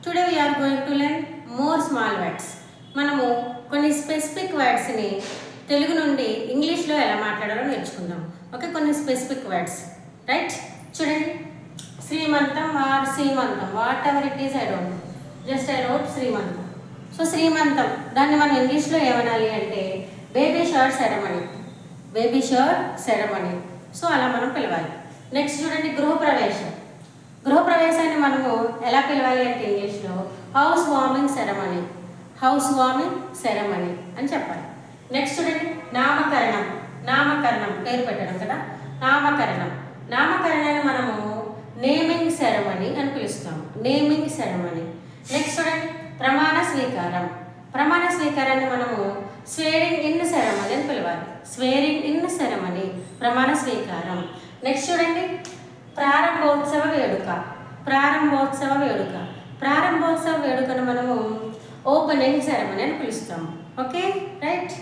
Today we are going to learn more small words. మనము కొన్ని specific వర్డ్స్ని Telugu నుండి ఇంగ్లీష్లో ఎలా మాట్లాడాలో నేర్చుకుందాం. ఓకే, కొన్ని స్పెసిఫిక్ వర్డ్స్ రైట్. చూడండి, శ్రీమంతం ఆర్ శ్రీమంతం, what ever it is, I don't know, just I wrote శ్రీమంతం. సో శ్రీమంతం దాన్ని మనం ఇంగ్లీష్లో ఏమనాలి అంటే baby shower ceremony, baby shower ceremony. So అలా మనం పిలవాలి. నెక్స్ట్ చూడండి, గృహప్రవేశం. గృహప్రవేశాన్ని మనము ఎలా పిలవాలి అంటే ఇంగ్లీష్లో house warming ceremony, house warming ceremony అని చెప్పాలి. నెక్స్ట్ చూడండి, నామకరణం. నామకరణం పేరు పెట్టడం కదా, నామకరణం. నామకరణాన్ని మనము నేమింగ్ సెరమనీ అని పిలుస్తాము, నేమింగ్ సెరమనీ. నెక్స్ట్ చూడండి, ప్రమాణ స్వీకారం. ప్రమాణ స్వీకారాన్ని మనము స్వేరింగ్ ఇన్ సెరమనీ అని పిలవాలి, స్వేరింగ్ ఇన్ సెరమనీ, ప్రమాణ స్వీకారం. నెక్స్ట్ చూడండి, ప్రారంభోత్సవ వేడుక. ప్రారంభోత్సవ వేడుక, ప్రారంభోత్సవ వేడుకను మనము ఓపెనింగ్ సెరమనీ అని పిలుస్తాము. Okay right.